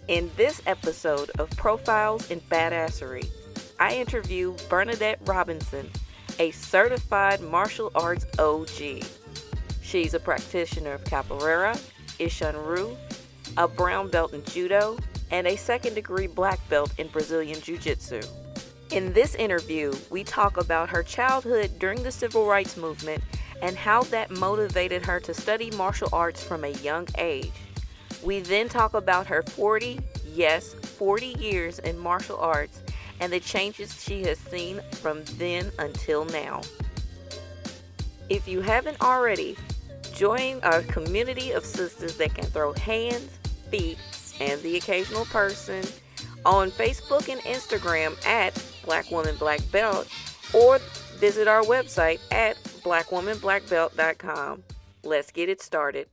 In this episode of Profiles in Badassery, I interview Bernadette Robinson, a certified martial arts OG. She's a practitioner of capoeira, Ishanru, a brown belt in Judo, and a second-degree black belt in Brazilian Jiu Jitsu. In this interview, we talk about her childhood during the civil rights movement and how that motivated her to study martial arts from a young age. We then talk about her 40, yes, 40 years in martial arts and the changes she has seen from then until now. If you haven't already, join our community of sisters that can throw hands, feet, and the occasional person on Facebook and Instagram at Black Woman Black Belt, or visit our website at blackwomanblackbelt.com. Let's get it started.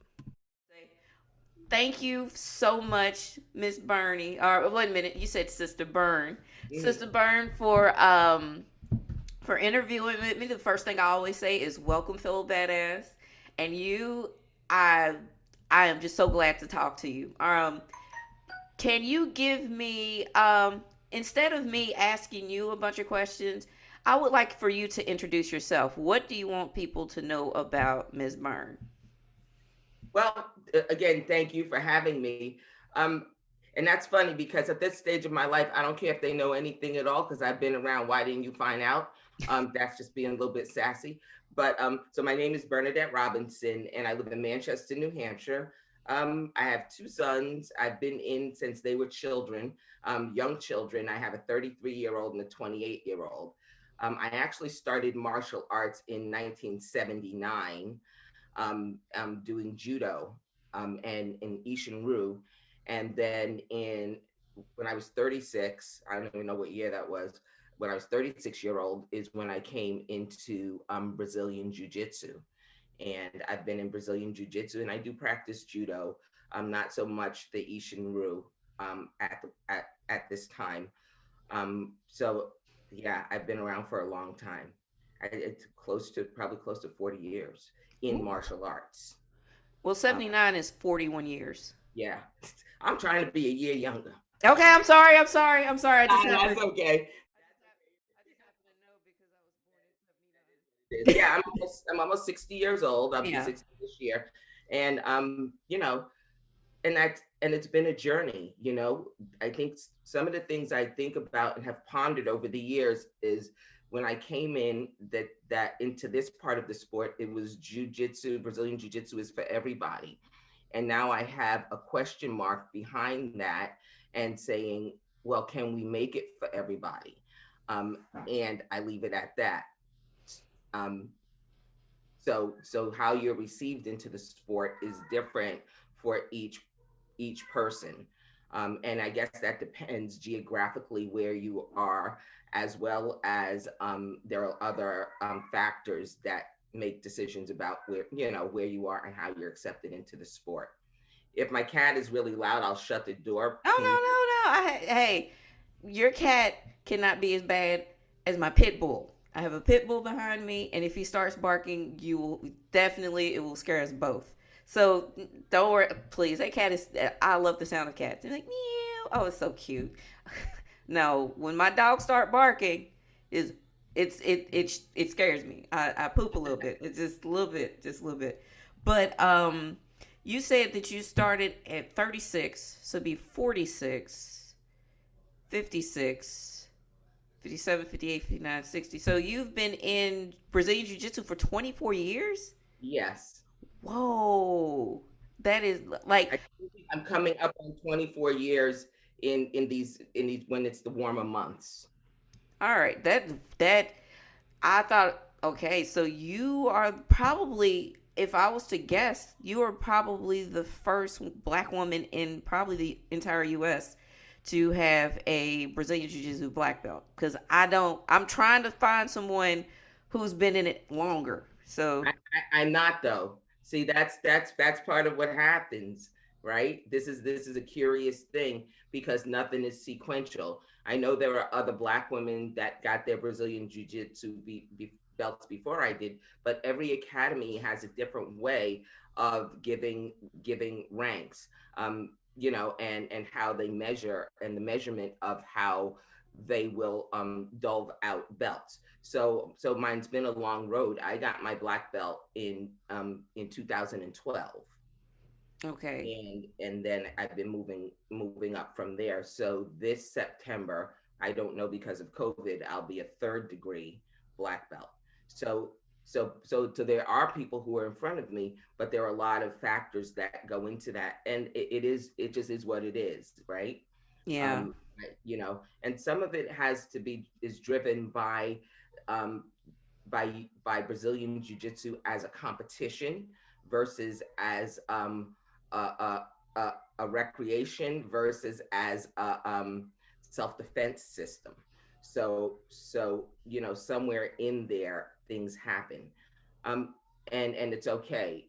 Thank you so much, Miss Bernie. Or wait a minute, you said Sister Byrne. Sister Byrne for interviewing with me. The first thing I always say is welcome, fellow badass. And you, I I am just so glad to talk to you. Can you give me instead of me asking you a bunch of questions, I would like for you to introduce yourself. What do you want people to know about Ms. Byrne? Well, again, thank you for having me. Um, and that's funny because at this stage of my life, I don't care if they know anything at all because I've been around. Why didn't you find out? That's just being a little bit sassy. But so my name is Bernadette Robinson, and I live in Manchester, New Hampshire. I have two sons. I've been in since they were children, young children. I have a 33-year-old and a 28-year-old. I actually started martial arts in 1979, doing judo and in Ishinru. And then when I was 36, I don't even know what year that was. When I was 36-year-old is when I came into Brazilian Jiu Jitsu. And I've been in Brazilian Jiu Jitsu and I do practice judo, not so much the Ishinru at this time. So yeah, I've been around for a long time. It's probably close to 40 years in Ooh. martial arts. Well, Um, 79 is 41 years. yeah, I'm trying to be a year younger. Okay, I'm sorry. I'm sorry. I'm sorry. I just happened. That's okay. I just happen to know because I was born Yeah, in 79. I'm almost 60 years old. I'll be Yeah. 60 this year, and and it's been a journey. I think some of the things I think about and have pondered over the years is when I came in that into this part of the sport, it was jujitsu. Brazilian jiu-jitsu is for everybody. And now I have a question mark behind that and saying, well, can we make it for everybody? And I leave it at that. Um, so how you're received into the sport is different for each person. And I guess that depends geographically where you are, as well as there are other factors that make decisions about where you are and how you're accepted into the sport. If my cat is really loud, I'll shut the door. Can you? Oh, no, no, no. Hey, your cat cannot be as bad as my pit bull. I have a pit bull behind me, and if he starts barking, you will definitely, it will scare us both. So don't worry, please. That cat is, I love the sound of cats. They're like, meow. Oh, it's so cute. No, when my dogs start barking, is it scares me. I poop a little bit. It's just a little bit, just a little bit. But you said that you started at 36, so it'd be 46, 56, 57, 58, 59, 60. So you've been in Brazilian Jiu Jitsu for 24 years? Yes. Whoa. That is like, I'm coming up on 24 years in these when it's the warmer months. all right, that I thought, okay, so you are probably, if I was to guess, you are probably the first black woman in probably the entire U.S. to have a Brazilian Jiu Jitsu black belt. Because I'm trying to find someone who's been in it longer. So, I'm not though. See, that's part of what happens, right? This is a curious thing because nothing is sequential. I know there are other Black women that got their Brazilian Jiu Jitsu belts before I did, but every academy has a different way of giving ranks. and how they measure, and the measurement of how they will dole out belts. So mine's been a long road. I got my black belt in 2012, Okay. and then I've been moving up from there. So this September, I don't know, because of COVID, I'll be a third degree black belt. So so there are people who are in front of me, but there are a lot of factors that go into that, and it just is what it is, right? Yeah. And some of it has to be is driven um, by Brazilian Jiu Jitsu as a competition versus as a, a, a recreation versus as a self defense system. So somewhere in there things happen, um, and it's okay.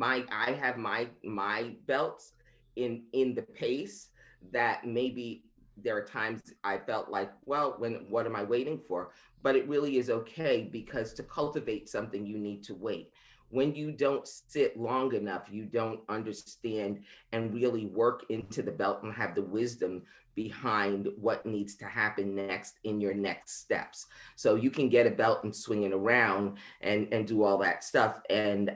I have my belts in the pace that maybe there are times I felt like, well, when what am I waiting for? But it really is okay, because to cultivate something you need to wait. When you don't sit long enough, you don't understand and really work into the belt and have the wisdom behind what needs to happen next in your next steps. So you can get a belt and swing it around and do all that stuff, and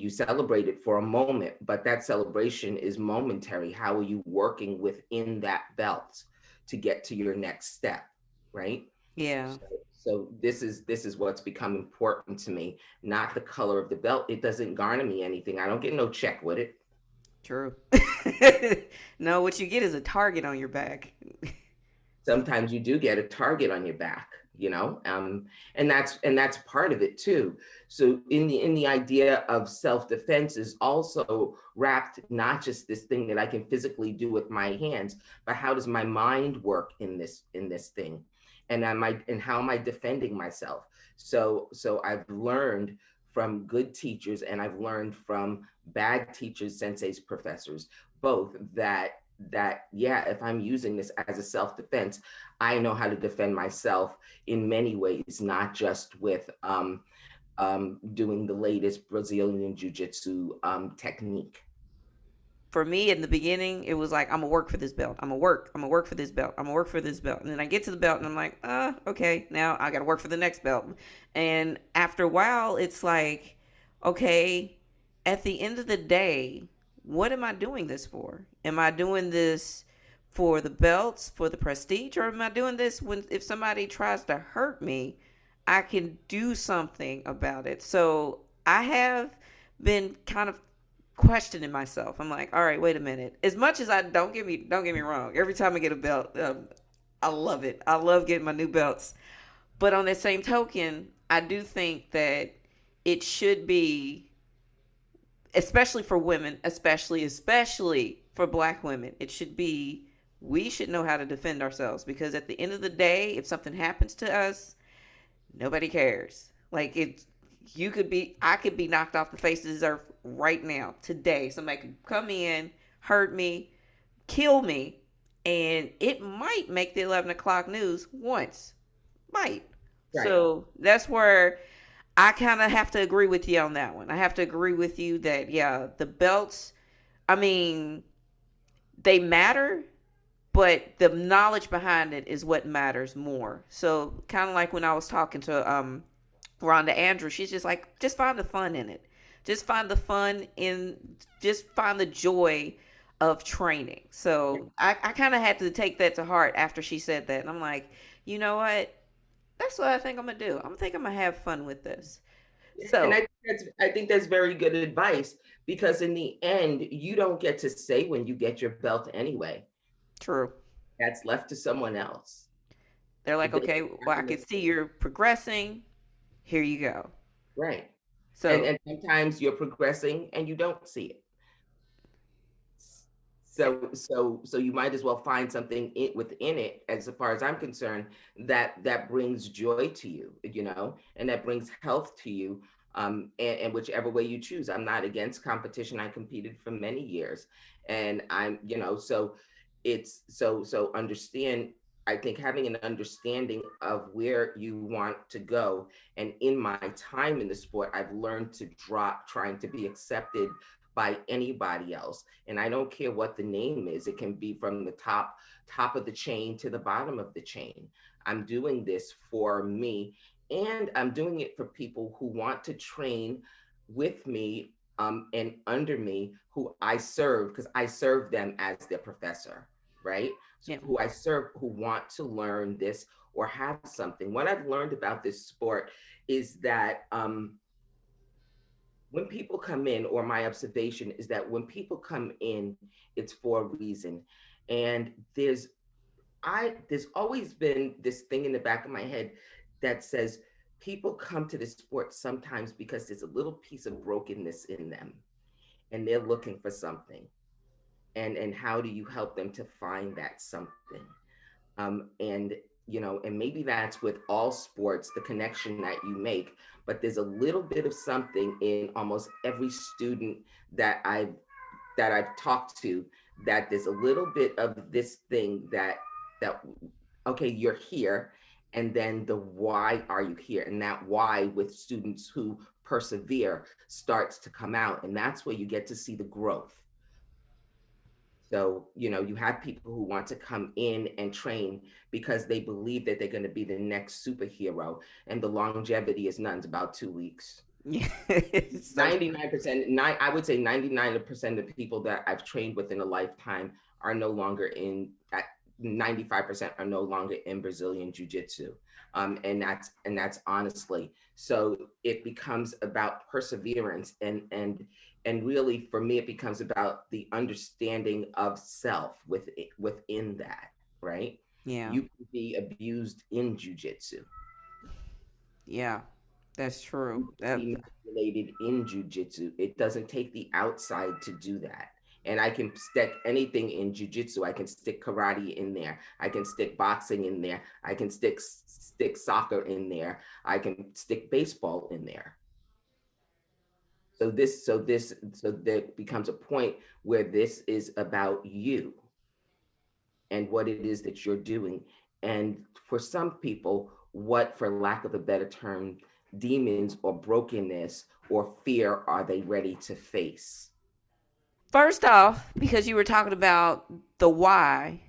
you celebrate it for a moment, but that celebration is momentary. How are you working within that belt to get to your next step, right? Yeah. So this is what's become important to me, not the color of the belt. It doesn't garner me anything. I don't get no check with it. True. No, what you get is a target on your back. Sometimes you do get a target on your back, and that's part of it too. So in the idea of self-defense is also wrapped, not just this thing that I can physically do with my hands, but how does my mind work in this thing, and how am I defending myself? So I've learned from good teachers, and I've learned from bad teachers, senseis, professors, both, that yeah, if I'm using this as a self-defense, I know how to defend myself in many ways, not just with doing the latest Brazilian jiu-jitsu technique. For me in the beginning, it was like, I'm gonna work for this belt. I'm gonna work for this belt. I'm gonna work for this belt. And then I get to the belt and I'm like, okay, now I gotta work for the next belt. And after a while, it's like, okay, at the end of the day, what am I doing this for? Am I doing this for the belts, for the prestige, or am I doing this when if somebody tries to hurt me, I can do something about it? So I have been kind of questioning myself. I'm like, all right, wait a minute. As much as I don't get me wrong. Every time I get a belt, I love it. I love getting my new belts. But on that same token, I do think that it should be, especially for women, especially for black women, it should be, we should know how to defend ourselves, because at the end of the day, if something happens to us, nobody cares. Like, I could be knocked off the face of this earth right now, today. Somebody could come in, hurt me, kill me, and it might make the 11 o'clock news once. Might. Right. So that's where I kind of have to agree with you on that one. I have to agree with you that, yeah, the belts, I mean, they matter, but the knowledge behind it is what matters more. So, kind of like when I was talking to Rhonda Andrews, she's just like, just find the fun in it. Just find the fun in, just find the joy of training. So I kind of had to take that to heart after she said that. And I'm like, you know what? That's what I think I'm going to do. I'm going to have fun with this. And So, I think that's very good advice, because in the end, you don't get to say when you get your belt anyway. true. That's left to someone else. They're like, It doesn't okay, well, I happen can see you're progressing. Here you go. right. and So, and sometimes you're progressing and you don't see it. yeah, So you might as well find something within it, as far as I'm concerned, that brings joy to you, and that brings health to you, and whichever way you choose. I'm not against competition. I competed for many years, and so so understand. I think having an understanding of where you want to go, and in my time in the sport, I've learned to drop trying to be accepted by anybody else. And I don't care what the name is. It can be from the top of the chain to the bottom of the chain. I'm doing this for me, and I'm doing it for people who want to train with me, and under me, who I serve, because I serve them as their professor, right? So Yeah. who I serve, who want to learn this or have something. What I've learned about this sport is that, when people come in, or my observation is that when people come in, it's for a reason. And there's always been this thing in the back of my head that says people come to this sport sometimes because there's a little piece of brokenness in them, and they're looking for something. And how do you help them to find that something? And and maybe that's with all sports, the connection that you make. But there's a little bit of something in almost every student that I've talked to, that there's a little bit of this thing that okay, you're here, and then the why are you here, and that why with students who persevere starts to come out, and that's where you get to see the growth. So, you have people who want to come in and train because they believe that they're going to be the next superhero, and the longevity is none, it's about 2 weeks. Yeah. So 99%, I would say 99% of people that I've trained with in a lifetime are no longer at 95% are no longer in Brazilian Jiu Jitsu. And that's honestly, so it becomes about perseverance, and really for me, it becomes about the understanding of self within that, right? yeah, You can be abused in Jiu Jitsu. yeah, that's true. Be manipulated in jujitsu. It doesn't take the outside to do that. And I can stick anything in jujitsu. I can stick karate in there. I can stick boxing in there. I can stick soccer in there. I can stick baseball in there. So there becomes a point where this is about you and what it is that you're doing. And for some people, what, for lack of a better term, demons or brokenness or fear are they ready to face? First off, because you were talking about the why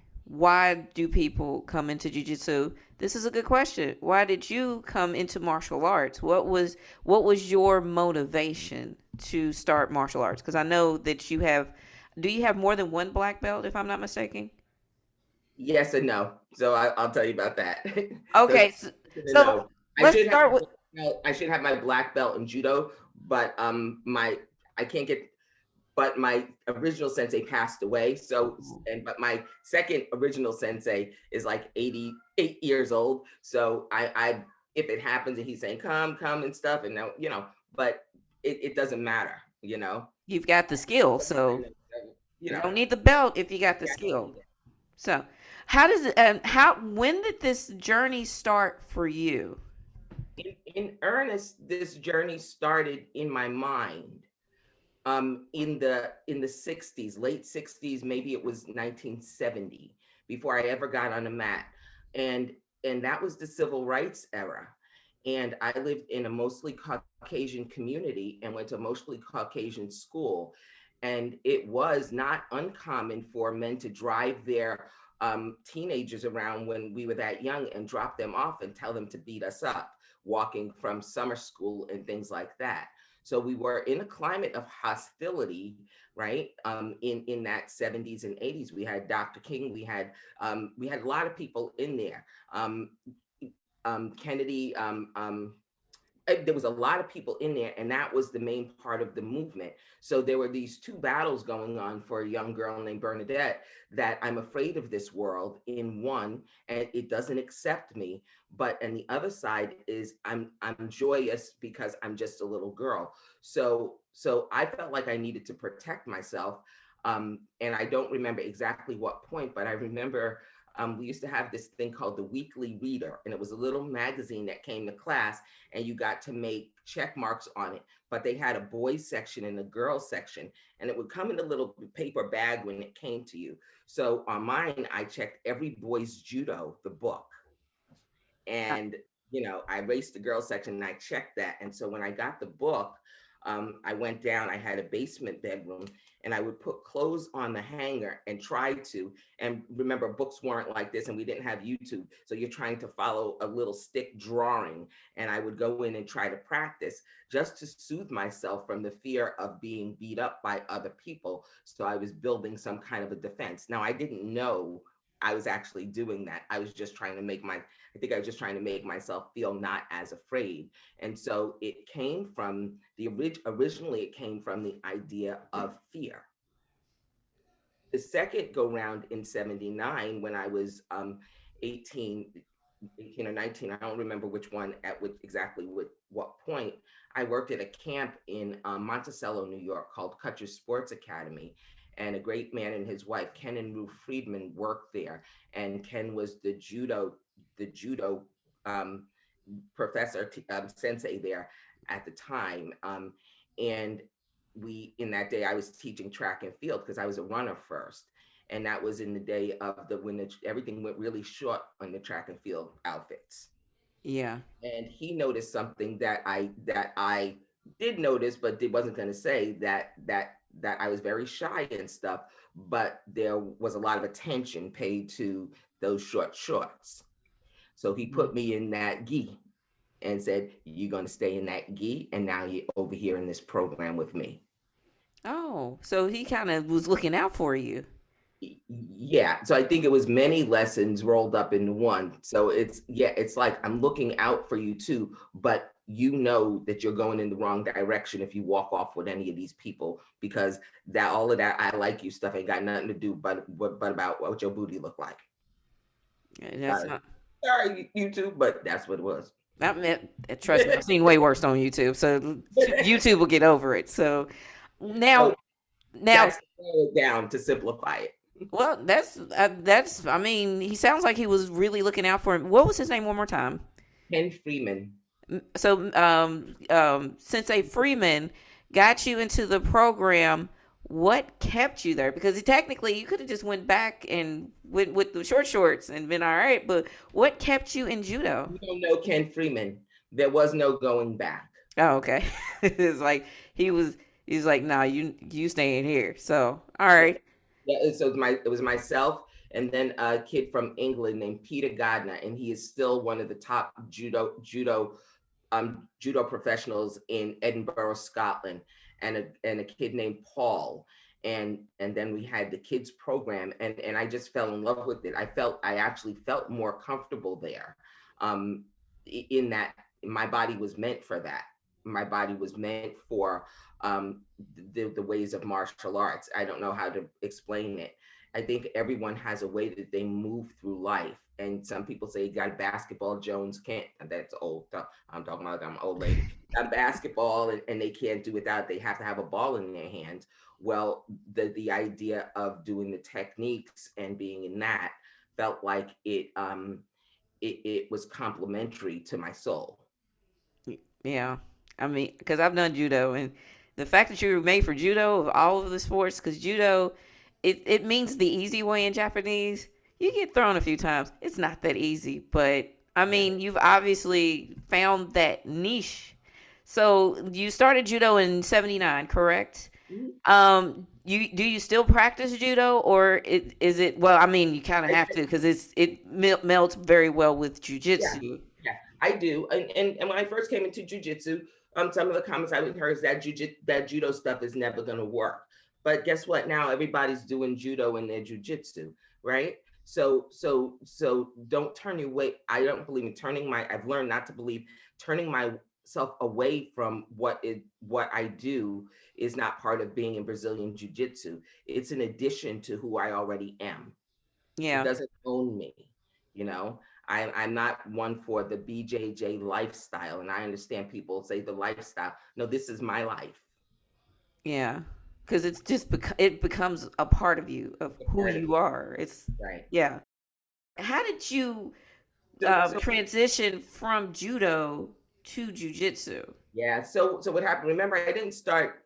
do people come into jiu-jitsu? This is a good question. Why did you come into martial arts? What was your motivation to start martial arts? Because I know that do you have more than one black belt, if I'm not mistaken? Yes and no. So I'll tell you about that. So Okay, so no, I let's should have start with. I should have my black belt in judo, but my I can't get but my original sensei passed away. But my second original sensei is like 88 years old. So I if it happens and he's saying come and stuff, and now but it doesn't matter, You've got the skill, so you you know. don't need the belt if you got the skill. So, how does it? How when did this journey start for you? In earnest, this journey started in my mind, in the 60s, late 60s, maybe it was 1970, before I ever got on a mat. And that was the civil rights era. And I lived in a mostly Caucasian community and went to a mostly Caucasian school. And it was not uncommon for men to drive their teenagers around when we were that young and drop them off and tell them to beat us up, walking from summer school and things like that. So we were in a climate of hostility, right? In that 70s and 80s, we had Dr. King, we had a lot of people in there. Kennedy, there was a lot of people in there, and that was the main part of the movement. So there were these two battles going on for a young girl named Bernadette, that I'm afraid of this world in one, and it doesn't accept me. But and the other side is I'm joyous because I'm just a little girl. So I felt like I needed to protect myself. And I don't remember exactly what point, but I remember we used to have this thing called the Weekly Reader, and it was a little magazine that came to class, and you got to make check marks on it. But they had a boys section and a girls section, and it would come in a little paper bag when it came to you. So on mine, I checked every boy's judo, the book, and I raced the girls section and I checked that. And so when I got the book, I went down, I had a basement bedroom, and I would put clothes on the hanger and try to. And remember, books weren't like this, and we didn't have YouTube. So you're trying to follow a little stick drawing. And I would go in and try to practice just to soothe myself from the fear of being beat up by other people. So I was building some kind of a defense. Now, I didn't know I was actually doing that. I was just trying to I think I was just trying to make myself feel not as afraid. And so it came from originally it came from the idea of fear. The second go round in 79, when I was 18, 18 or 19, I don't remember which one at which exactly what point, I worked at a camp in Monticello, New York called Kutcher Sports Academy. And a great man and his wife, Ken and Ruth Friedman, worked there. And Ken was the judo um, professor, sensei there at the time. And in that day, I was teaching track and field because I was a runner first. And that was in the day of everything went really short on the track and field outfits. Yeah. And he noticed something that I did notice, but wasn't going to say that I was very shy and stuff. But there was a lot of attention paid to those short shorts. So he put me in that gi and said, "You're going to stay in that gi, and now you're over here in this program with me." Oh, so he kind of was looking out for you. Yeah, so I think it was many lessons rolled up into one. So it's like I'm looking out for you too, but you know that you're going in the wrong direction if you walk off with any of these people, because that all of that "I like you" stuff ain't got nothing to do but about what your booty look like. That's Sorry, not. sorry, YouTube, but that's what it was. I mean, trust me, I've seen way worse on YouTube. So YouTube will get over it. So now, So now, that's to narrow it down to simplify it. well, that's. I mean, he sounds like he was really looking out for him. What was his name? One more time. Ken Freeman. So, Sensei Freeman got you into the program. What kept you there? Because technically, you could have just went back and went with the short shorts and been all right. But what kept you in judo? You don't know Ken Freeman. There was no going back. Oh, okay. It's like he was. He's like, nah, you staying here. So, all right. Yeah, so it was myself and then a kid from England named Peter Gardner, and he is still one of the top judo professionals in Edinburgh, Scotland, and a kid named Paul. And then we had the kids program, and I just fell in love with it. I actually felt more comfortable there. In that my body was meant for that. My body was meant for the ways of martial arts. I don't know how to explain it. I think everyone has a way that they move through life. And some people say, got basketball, Jones can't. That's old. I'm talking about, I'm an old lady. Got basketball, and they can't do without. They have to have a ball in their hands. Well, the idea of doing the techniques and being in that felt like it was complementary to my soul. Yeah. I mean, because I've done judo, and the fact that you were made for judo of all of the sports, because judo, it means the easy way in Japanese. You get thrown a few times. It's not that easy, but I Yeah. mean, you've obviously found that niche. So you started judo in '79, correct? Mhm. You still practice judo, or is it? Well, I mean, you kind of have to because it melds very well with Yeah, jujitsu. yeah, I do. And when I first came into jujitsu, some of the comments I would hear is that that judo stuff is never going to work. But guess what? Now everybody's doing judo in their jujitsu, right? So don't turn your way. I don't believe in turning my. I've learned not to believe turning myself away from what I do is not part of being in Brazilian jiu-jitsu. It's an addition to who I already am. It Yeah, doesn't own me, you know. I'm not one for the BJJ lifestyle, and I understand people say the lifestyle. No, this is my life. yeah, because it's just it becomes a part of you of A who part of you me, are. It's right? yeah. How did you So transition from judo to jujitsu? yeah. So what happened? Remember, I didn't start.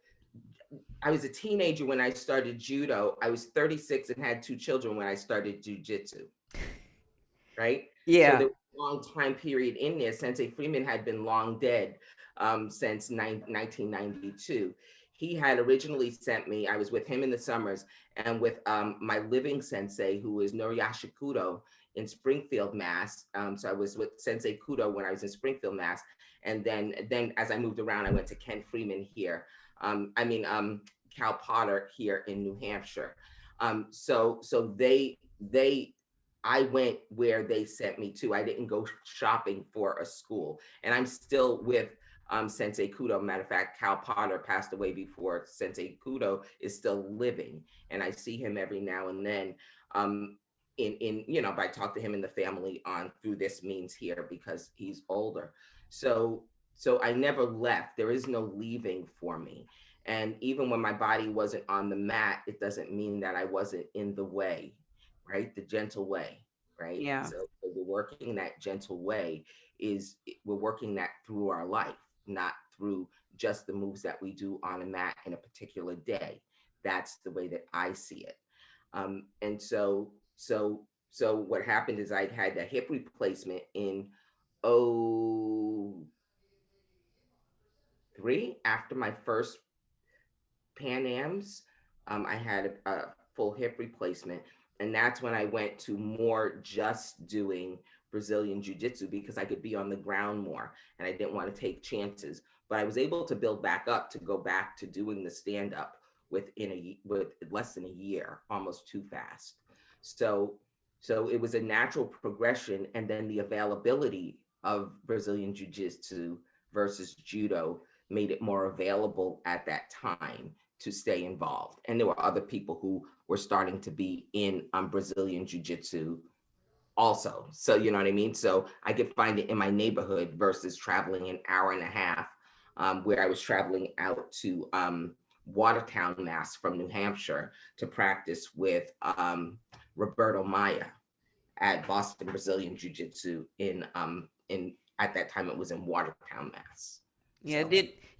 I was a teenager when I started judo. I was 36 and had two children when I started jujitsu. Right? So Yeah, there long time period in there. Sensei Freeman had been long dead since 1992. He had originally sent me, I was with him in the summers and with my living sensei, who is Noriyashi Kudo in Springfield, Mass. So I was with Sensei Kudo when I was in Springfield, Mass. And then as I moved around, I went to Ken Freeman here. Cal Potter here in New Hampshire. So they I went where they sent me to. I didn't go shopping for a school, and I'm still with Sensei Kudo. Matter of fact, Cal Potter passed away before Sensei Kudo is still living, and I see him every now and then. But I talk to him in the family on through this means here because he's older. So so I never left. There is no leaving for me. And even when my body wasn't on the mat, it doesn't mean that I wasn't in the way, right? The gentle way, right? Yeah. So we're working that gentle way we're working that through our life, not through just the moves that we do on a mat in a particular day. That's the way that I see it. And so what happened is I had a hip replacement in oh 03 after my first Pan Am's. I had a full hip replacement, and that's when I went to more just doing Brazilian Jiu Jitsu because I could be on the ground more, and I didn't want to take chances. But I was able to build back up to go back to doing the stand up with less than a year, almost too fast. So so it was a natural progression, and then the availability of Brazilian Jiu Jitsu versus Judo made it more available at that time to stay involved. And there were other people who were starting to be in Brazilian Jiu Jitsu also. So, you know what I mean? So I could find it in my neighborhood versus traveling an hour and a half, where I was traveling out to Watertown, Mass from New Hampshire to practice with Roberto Maya at Boston Brazilian Jiu Jitsu in at that time it was in Watertown, Mass. Yeah, So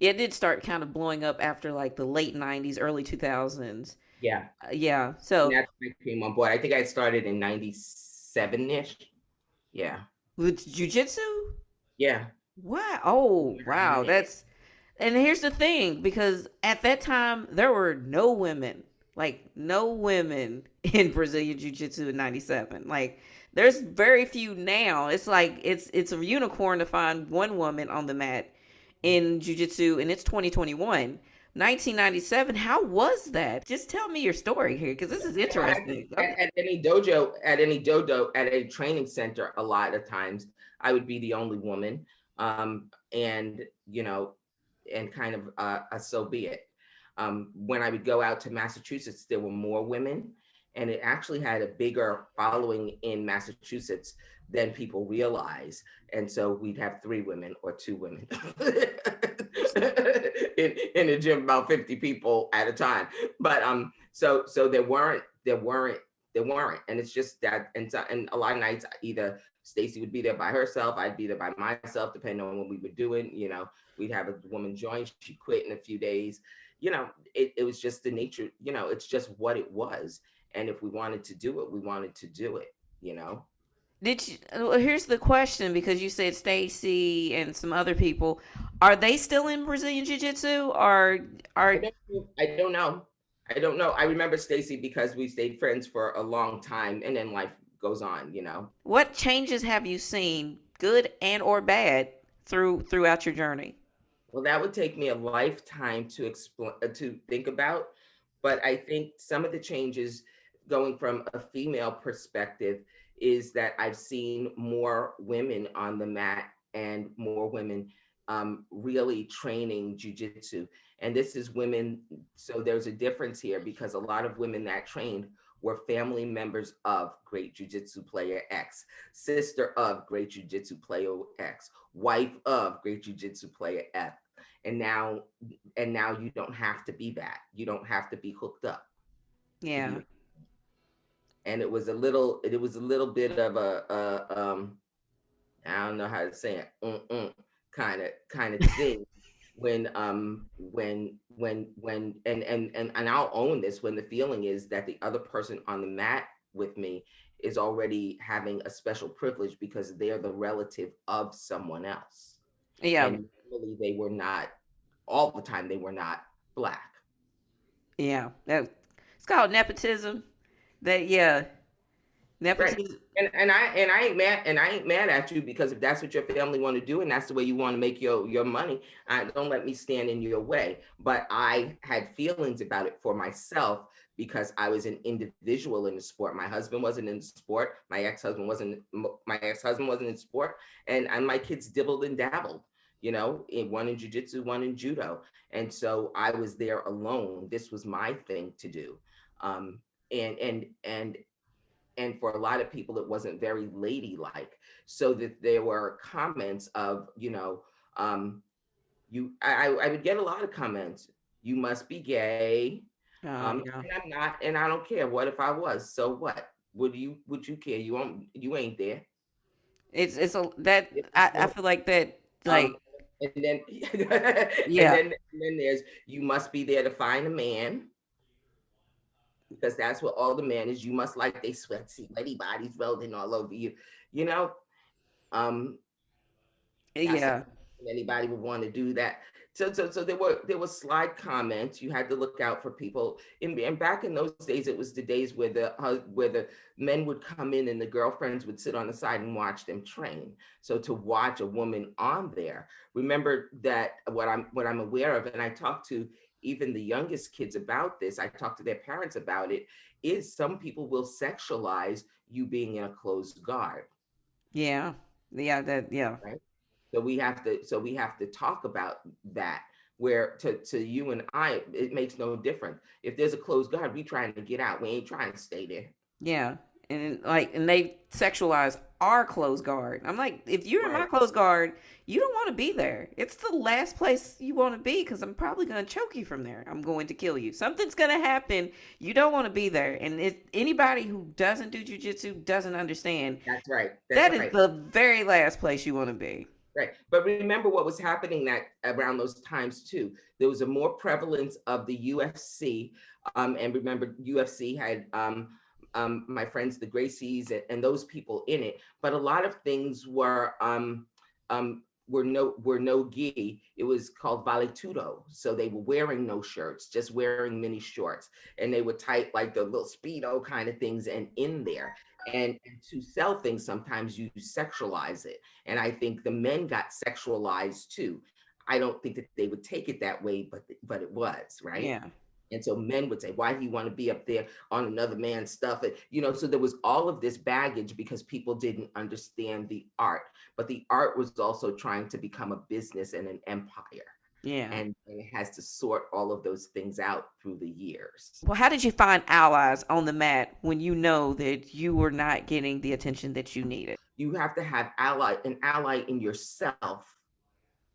it did start kind of blowing up after like the late 90s, early 2000s. yeah, Yeah. and So that's when I came on board. I think I started in '97 ish. Yeah, with jujitsu? yeah. Wow. Oh, wow. That's and here's the thing, because at that time there were no women, like no women in Brazilian Jiu Jitsu in '97. Like there's very few now. It's like it's a unicorn to find one woman on the mat in Jiu Jitsu, and it's 2021. 1997, how was that? Just tell me your story here, because this is interesting. At any training center, a lot of times I would be the only woman, and and kind of so be it. When I would go out to Massachusetts, there were more women, and it actually had a bigger following in Massachusetts than people realize. And so we'd have 3 women or 2 women in a gym, about 50 people at a time. But so there weren't, and it's just that, and a lot of nights either Stacy would be there by herself, I'd be there by myself, depending on what we were doing. We'd have a woman join. She quit in a few days. It was just the nature. It's just what it was. And if we wanted to do it, we wanted to do it. You know. Did you? Well, here's the question, because you said Stacy and some other people. Are they still in Brazilian Jiu Jitsu? Or I are don't. I don't know. I don't know. I remember Stacy because we stayed friends for a long time, and then life goes on. what changes have you seen, good and or bad, throughout your journey? Well, that would take me a lifetime to explain to think about, but I think some of the changes going from a female perspective is that I've seen more women on the mat and more women really training jujitsu. And this is women, so there's a difference here because a lot of women that trained were family members of great jujitsu player X, sister of great jujitsu player X, wife of great jujitsu player F. And now you don't have to be that. You don't have to be hooked up to Yeah. be. And it was a little bit of a I don't know how to say it, kind of thing when and I'll own this, when the feeling is that the other person on the mat with me is already having a special privilege because they're the relative of someone else. Yeah, And really, they were not, all the time, they were not Black. yeah. It's called nepotism. That yeah, Right. nepotism. And I ain't mad at you, because if that's what your family want to do and that's the way you want to make your money, don't let me stand in your way. But I had feelings about it for myself because I was an individual in the sport. My husband wasn't in the sport. My ex-husband wasn't in sport, and my kids dibbled and dabbled. In one in jiu-jitsu, one in judo, and so I was there alone. This was my thing to do, um, and for a lot of people it wasn't very ladylike, so that there were comments of, I would get a lot of comments: you must be gay. Oh yeah. And I'm not, and I don't care. What if I was? So what? Would you care? You ain't there. It's a that If you I don't, feel like that um like and then and yeah, then there's, you must be there to find a man, because that's what all the man is. You must like they sweaty bodies rolling all over you. You know, um, that's not yeah, anybody would want to do that. So there were slide comments. You had to look out for people. And back in those days, it was the days where the men would come in and the girlfriends would sit on the side and watch them train. So to watch a woman on there, remember that what I'm aware of, and I talked to even the youngest kids about this. I talked to their parents about it. Is some people will sexualize you being in a closed guard, yeah, yeah. That yeah, right? So we have to talk about that, where to you and I, it makes no difference. If there's a closed guard, we trying to get out. We ain't trying to stay there. yeah. And they sexualize our clothes guard. I'm like, if you're in my Right. clothes guard, you don't want to be there. It's the last place you want to be because I'm probably gonna choke you from there. I'm going to kill you. Something's gonna happen. You don't want to be there. And if anybody who doesn't do jujitsu doesn't understand, That's right. That's that is right. the very last place you want to be. Right. But remember what was happening that around those times too. There was a more prevalence of the UFC. And remember, UFC had my friends, the Gracies, and those people in it. But a lot of things were no gi. It was called valetudo. So they were wearing no shirts, just wearing mini shorts. And they would type like the little Speedo kind of things and in there. And to sell things, sometimes you sexualize it. And I think the men got sexualized too. I don't think that they would take it that way, but it was, right. Yeah. And so men would say, why do you want to be up there on another man's stuff? So there was all of this baggage because people didn't understand the art. But the art was also trying to become a business and an empire. Yeah. And it has to sort all of those things out through the years. Well, how did you find allies on the mat when you know that you were not getting the attention that you needed? You have to have an ally in yourself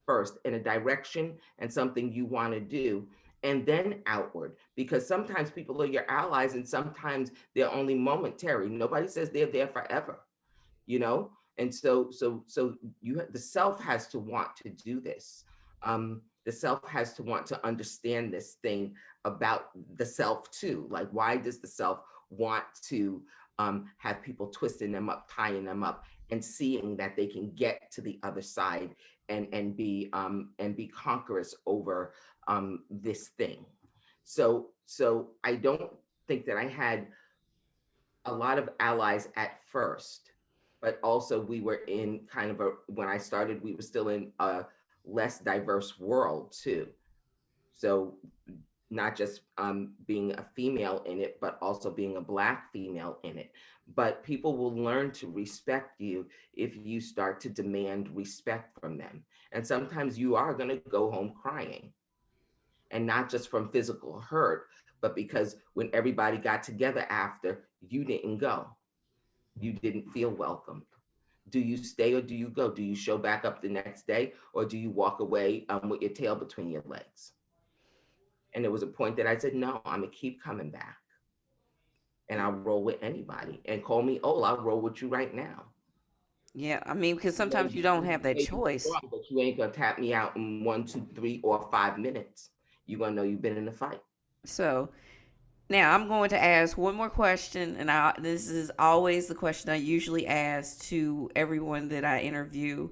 first, in a direction and something you want to do, and then outward, because sometimes people are your allies and sometimes they're only momentary. Nobody says they're there forever, you know and so the self has to want to do this. The self has to want to understand this thing about the self too. Like, why does the self want to have people twisting them up, tying them up, and seeing that they can get to the other side and be conquerors over this thing. So I don't think that I had a lot of allies at first, but also we were in kind of when I started, we were still in a less diverse world too. So not just being a female in it, but also being a Black female in it. But people will learn to respect you if you start to demand respect from them. And sometimes you are going to go home crying, and not just from physical hurt, but because when everybody got together after, you didn't go. You didn't feel welcomed. Do you stay or do you go? Do you show back up the next day, or do you walk away with your tail between your legs? And there was a point that I said, no, I'm gonna keep coming back, and I'll roll with anybody. And call me old, I'll roll with you right now. Yeah, I mean, because You may sometimes you be, don't you have that may be choice. strong, but you ain't gonna tap me out in 1, 2, 3, or 5 minutes. You're gonna know you've been in a fight. So Now I'm going to ask one more question, and this is always the question I usually ask to everyone that I interview.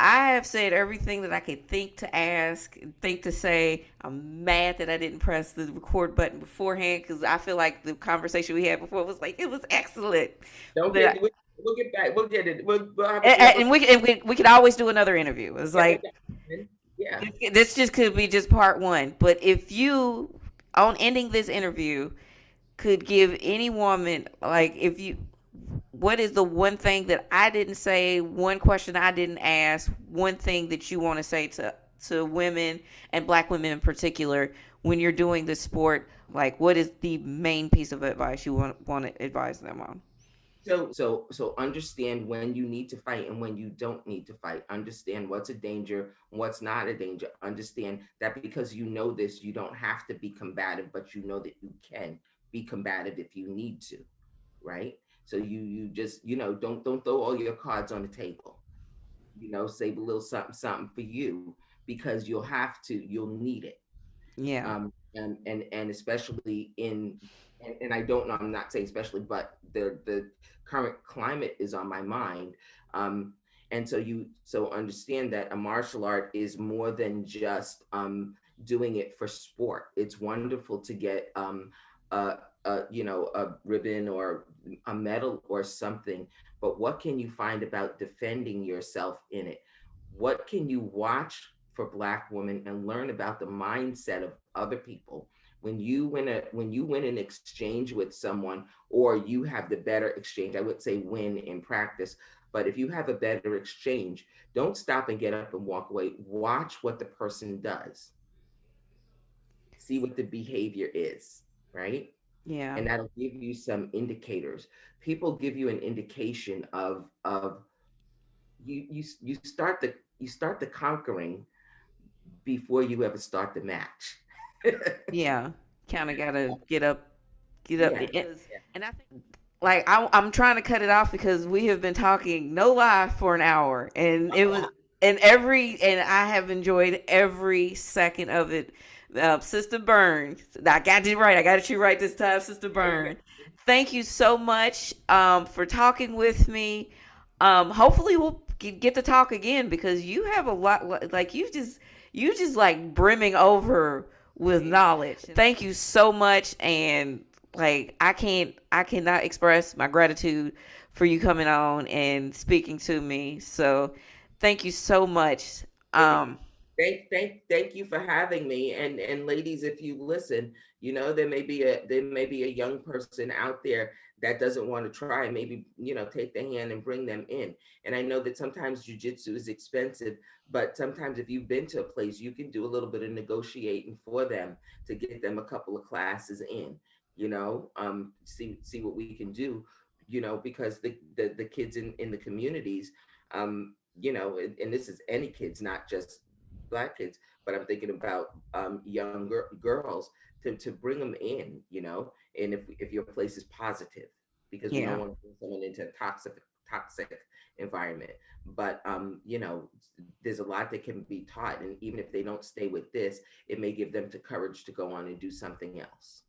I have said everything that I could think to ask, think to say. I'm mad that I didn't press the record button beforehand because I feel like the conversation we had before was like it was excellent. Don't But get. We'll get back. We'll get it. We'll have. We'll have a. and we could always do another interview. It's Yeah. like Yeah. this just could be just part one. But if you on ending this interview could give any woman like if you what is the one thing that I didn't say, one question I didn't ask, one thing that you want to say to women and black women in particular when you're doing this sport? Like, what is the main piece of advice you want to advise them on? So understand when you need to fight and when you don't need to fight. Understand what's a danger, what's not a danger. Understand that because you know this, you don't have to be combative, but you know that you can be combative if you need to, right? So you just don't throw all your cards on the table. Save a little something something for you because you'll need it. Yeah, And especially and I don't know, I'm not saying especially, but the current climate is on my mind. And so understand that a martial art is more than just doing it for sport. It's wonderful to get a, a ribbon or a medal or something, but what can you find about defending yourself in it? What can you watch for Black women and learn about the mindset of other people? When you win an exchange with someone, or you have the better exchange, I would say win in practice, but if you have a better exchange, don't stop and get up and walk away. Watch what the person does, see what the behavior is, right? yeah, And that'll give you some indicators. People give you an indication of you start the conquering before you ever start the match. yeah. Kind of gotta get up. Yeah, yeah. And I think like I'm trying to cut it off because we have been talking no lie for an hour, and it was and I have enjoyed every second of it. Sister Byrne, I got you right. I got you right this time, Sister Byrne. Thank you so much for talking with me. Hopefully we'll get to talk again because you have a lot. Like you just like brimming over with knowledge. Thank you so much, and like I cannot express my gratitude for you coming on and speaking to me. So thank you so much. Hey, Um thank you for having me. And ladies, if you listen, there may be a young person out there that doesn't want to try. Maybe take the hand and bring them in. And I know that sometimes jujitsu is expensive, but sometimes if you've been to a place, you can do a little bit of negotiating for them to get them a couple of classes in. See what we can do. Because the kids in the communities, and this is any kids, not just Black kids, but I'm thinking about younger girls to bring them in, and if your place is positive, because we don't yeah. want to bring someone into a toxic environment. But there's a lot that can be taught, and even if they don't stay with this, it may give them the courage to go on and do something else.